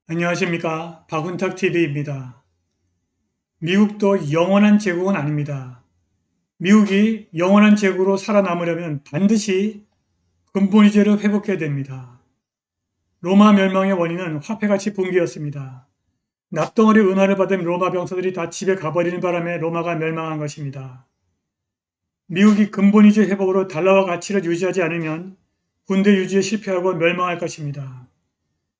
안녕하십니까. 박훈탁TV입니다. 미국도 영원한 제국은 아닙니다. 미국이 영원한 제국으로 살아남으려면 반드시 근본위제를 회복해야 됩니다. 로마 멸망의 원인은 화폐가치 붕괴였습니다. 납덩어리 은하를 받은 로마 병사들이 다 집에 가버리는 바람에 로마가 멸망한 것입니다. 미국이 근본위제 회복으로 달러와 가치를 유지하지 않으면 군대 유지에 실패하고 멸망할 것입니다.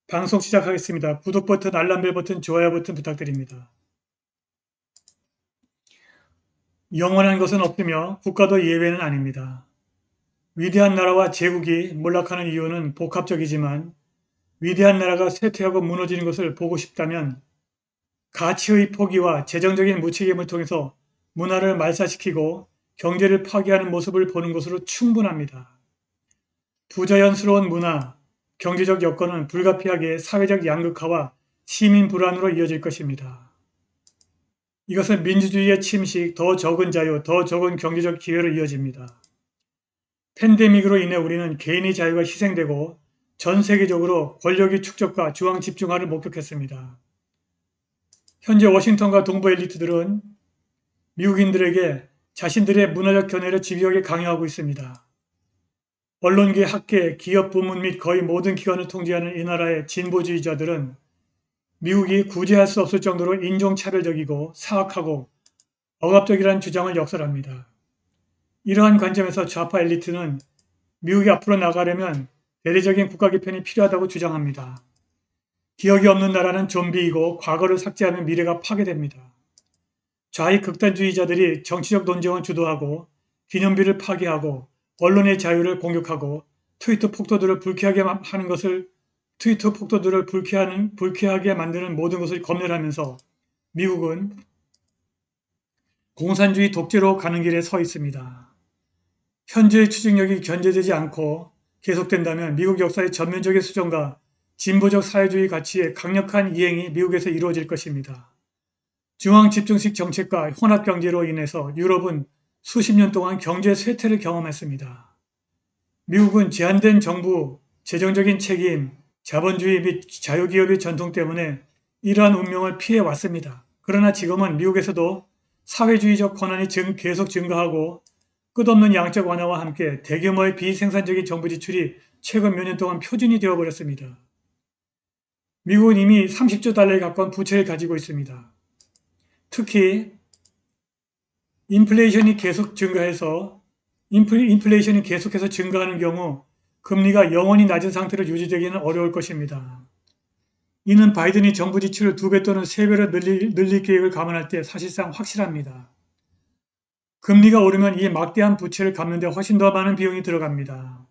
방송 시작하겠습니다. 구독 버튼, 알람벨 버튼, 좋아요 버튼 부탁드립니다. 영원한 것은 없으며 국가도 예외는 아닙니다. 위대한 나라와 제국이 몰락하는 이유는 복합적이지만 위대한 나라가 쇠퇴하고 무너지는 것을 보고 싶다면 가치의 포기와 재정적인 무책임을 통해서 문화를 말살시키고 경제를 파괴하는 모습을 보는 것으로 충분합니다. 부자연스러운 문화, 경제적 여건은 불가피하게 사회적 양극화와 시민 불안으로 이어질 것입니다. 이것은 민주주의의 침식, 더 적은 자유, 더 적은 경제적 기회로 이어집니다. 팬데믹으로 인해 우리는 개인의 자유가 희생되고 전 세계적으로 권력의 축적과 중앙 집중화를 목격했습니다. 현재 워싱턴과 동부 엘리트들은 미국인들에게 자신들의 문화적 견해를 집요하게 강요하고 있습니다. 언론계, 학계, 기업 부문 및 거의 모든 기관을 통제하는 이 나라의 진보주의자들은 미국이 구제할 수 없을 정도로 인종차별적이고 사악하고 억압적이라는 주장을 역설합니다. 이러한 관점에서 좌파 엘리트는 미국이 앞으로 나가려면 대대적인 국가 개편이 필요하다고 주장합니다. 기억이 없는 나라는 좀비이고 과거를 삭제하면 미래가 파괴됩니다. 좌익 극단주의자들이 정치적 논쟁을 주도하고 기념비를 파괴하고 언론의 자유를 공격하고 트위터 폭도들을 불쾌하게 만드는 모든 것을 검열하면서 미국은 공산주의 독재로 가는 길에 서 있습니다. 현재의 추진력이 견제되지 않고 계속된다면 미국 역사의 전면적인 수정과 진보적 사회주의 가치의 강력한 이행이 미국에서 이루어질 것입니다. 중앙집중식 정책과 혼합경제로 인해서 유럽은 수십 년 동안 경제 쇠퇴를 경험했습니다. 미국은 제한된 정부, 재정적인 책임, 자본주의 및 자유기업의 전통 때문에 이러한 운명을 피해왔습니다. 그러나 지금은 미국에서도 사회주의적 권한이 계속 증가하고 끝없는 양적 완화와 함께 대규모의 비생산적인 정부 지출이 최근 몇 년 동안 표준이 되어버렸습니다. 미국은 이미 30조 달러에 가까운 부채를 가지고 있습니다. 특히 인플레이션이 계속해서 증가하는 경우 금리가 영원히 낮은 상태로 유지되기는 어려울 것입니다. 이는 바이든이 정부 지출을 2배 또는 3배로 늘릴 계획을 감안할 때 사실상 확실합니다. 금리가 오르면 이 막대한 부채를 갚는 데 훨씬 더 많은 비용이 들어갑니다.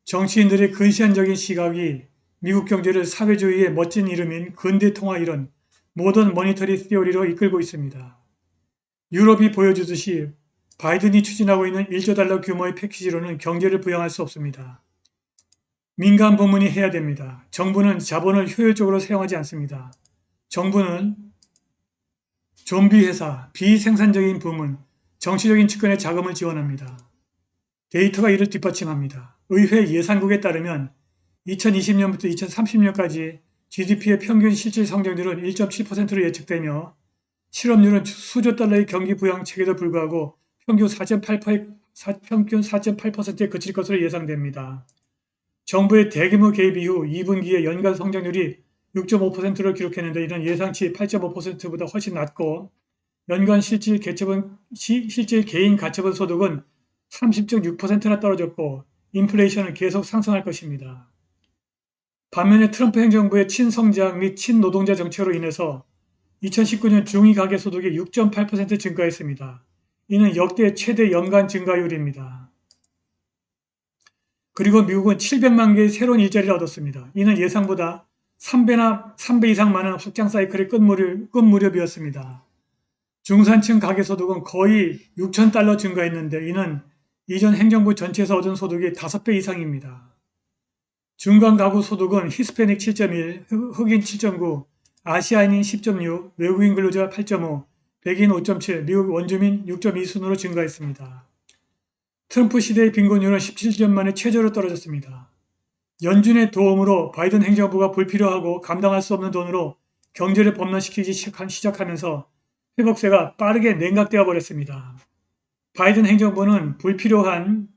정치인들의 근시안적인 시각이 미국 경제를 사회주의의 멋진 이름인 근대 통화 이론, 모던 머니터리 시어리로 이끌고 있습니다. 유럽이 보여주듯이 바이든이 추진하고 있는 1조 달러 규모의 패키지로는 경제를 부양할 수 없습니다. 민간 부문이 해야 됩니다. 정부는 자본을 효율적으로 사용하지 않습니다. 정부는 좀비 회사, 비생산적인 부문, 정치적인 측근의 자금을 지원합니다. 데이터가 이를 뒷받침합니다. 의회 예산국에 따르면 2020년부터 2030년까지 GDP의 평균 실질 성장률은 1.7%로 예측되며 실업률은 수조 달러의 경기 부양 체계에도 불구하고 평균 4.8%에 그칠 것으로 예상됩니다. 정부의 대규모 개입 이후 2분기의 연간 성장률이 6.5%를 기록했는데 이런 예상치 8.5%보다 훨씬 낮고 연간 실질 개인 가처분 소득은 30.6%나 떨어졌고 인플레이션은 계속 상승할 것입니다. 반면에 트럼프 행정부의 친성장 및 친노동자 정책으로 인해서 2019년 중위 가계소득이 6.8% 증가했습니다. 이는 역대 최대 연간 증가율입니다. 그리고 미국은 700만 개의 새로운 일자리를 얻었습니다. 이는 예상보다 3배 이상 많은 확장 사이클의 끝무렵이었습니다. 중산층 가계소득은 거의 6,000달러 증가했는데 이는 이전 행정부 전체에서 얻은 소득의 5배 이상입니다. 중간 가구 소득은 히스패닉 7.1, 흑인 7.9, 아시아인인 10.6, 외국인 근로자 8.5, 백인 5.7, 미국 원주민 6.2 순으로 증가했습니다. 트럼프 시대의 빈곤율은 17년 만에 최저로 떨어졌습니다. 연준의 도움으로 바이든 행정부가 불필요하고 감당할 수 없는 돈으로 경제를 범람시키기 시작하면서 회복세가 빠르게 냉각되어 버렸습니다. 바이든 행정부는 불필요한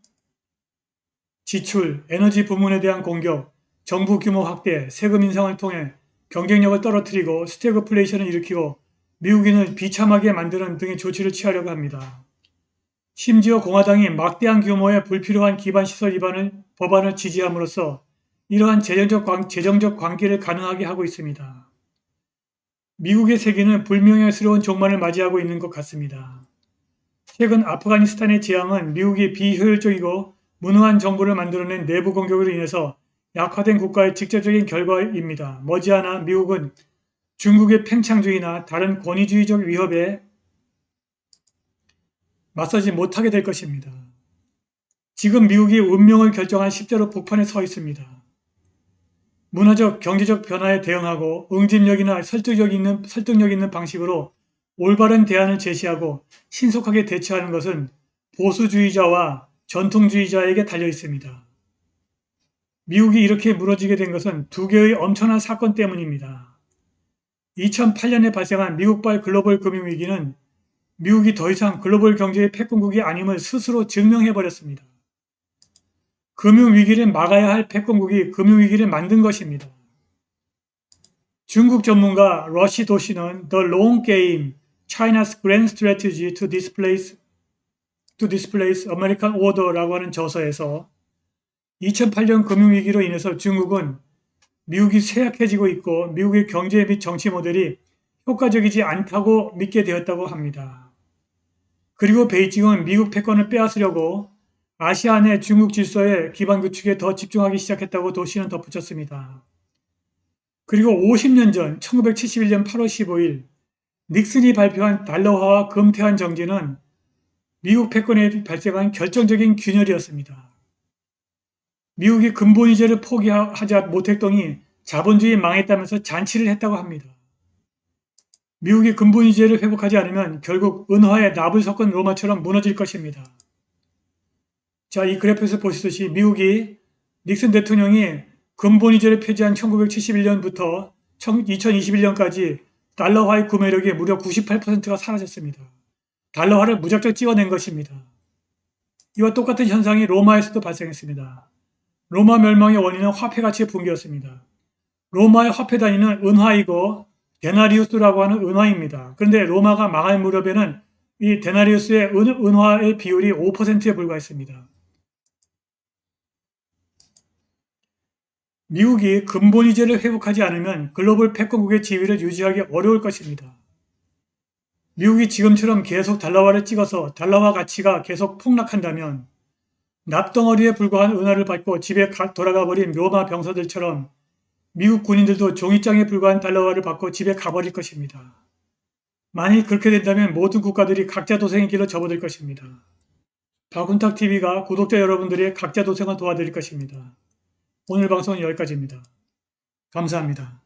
지출, 에너지 부문에 대한 공격, 정부 규모 확대, 세금 인상을 통해 경쟁력을 떨어뜨리고 스태그플레이션을 일으키고 미국인을 비참하게 만드는 등의 조치를 취하려고 합니다. 심지어 공화당이 막대한 규모의 불필요한 기반시설 법안을 지지함으로써 이러한 재정적 관계를 가능하게 하고 있습니다. 미국의 세계는 불명예스러운 종말을 맞이하고 있는 것 같습니다. 최근 아프가니스탄의 재앙은 미국이 비효율적이고 무능한 정부를 만들어낸 내부 공격으로 인해서 약화된 국가의 직접적인 결과입니다. 머지않아 미국은 중국의 팽창주의나 다른 권위주의적 위협에 맞서지 못하게 될 것입니다. 지금 미국이 운명을 결정한 십자로 복판에 서 있습니다. 문화적, 경제적 변화에 대응하고 응집력이나 설득력 있는 방식으로 올바른 대안을 제시하고 신속하게 대처하는 것은 보수주의자와 전통주의자에게 달려 있습니다. 미국이 이렇게 무너지게 된 것은 두 개의 엄청난 사건 때문입니다. 2008년에 발생한 미국발 글로벌 금융위기는 미국이 더 이상 글로벌 경제의 패권국이 아님을 스스로 증명해버렸습니다. 금융위기를 막아야 할 패권국이 금융위기를 만든 것입니다. 중국 전문가 러시 도시는 The Long Game, China's Grand Strategy to Displace American Order라고 하는 저서에서 2008년 금융위기로 인해서 중국은 미국이 쇠약해지고 있고 미국의 경제 및 정치 모델이 효과적이지 않다고 믿게 되었다고 합니다. 그리고 베이징은 미국 패권을 빼앗으려고 아시아 내 중국 질서의 기반 구축에 더 집중하기 시작했다고 도시는 덧붙였습니다. 그리고 50년 전 1971년 8월 15일 닉슨이 발표한 달러화와 금태환 정제는 미국 패권에 발생한 결정적인 균열이었습니다. 미국이 근본이제를 포기하지 못했더니 자본주의 망했다면서 잔치를 했다고 합니다. 미국이 근본이제를 회복하지 않으면 결국 은화에 납을 섞은 로마처럼 무너질 것입니다. 자, 이 그래프에서 보시듯이 미국이 닉슨 대통령이 근본이제를 폐지한 1971년부터 2021년까지 달러화의 구매력이 무려 98%가 사라졌습니다. 달러화를 무작정 찍어낸 것입니다. 이와 똑같은 현상이 로마에서도 발생했습니다. 로마 멸망의 원인은 화폐 가치의 붕괴였습니다. 로마의 화폐 단위는 은화이고 데나리우스라고 하는 은화입니다. 그런데 로마가 망할 무렵에는 이 데나리우스의 은화의 비율이 5%에 불과했습니다. 미국이 근본이제를 회복하지 않으면 글로벌 패권국의 지위를 유지하기 어려울 것입니다. 미국이 지금처럼 계속 달러화를 찍어서 달러화 가치가 계속 폭락한다면 납덩어리에 불과한 은화를 받고 집에 돌아가 버린 로마 병사들처럼 미국 군인들도 종이장에 불과한 달러화를 받고 집에 가버릴 것입니다. 만일 그렇게 된다면 모든 국가들이 각자 도생의 길로 접어들 것입니다. 박훈탁TV가 구독자 여러분들의 각자 도생을 도와드릴 것입니다. 오늘 방송은 여기까지입니다. 감사합니다.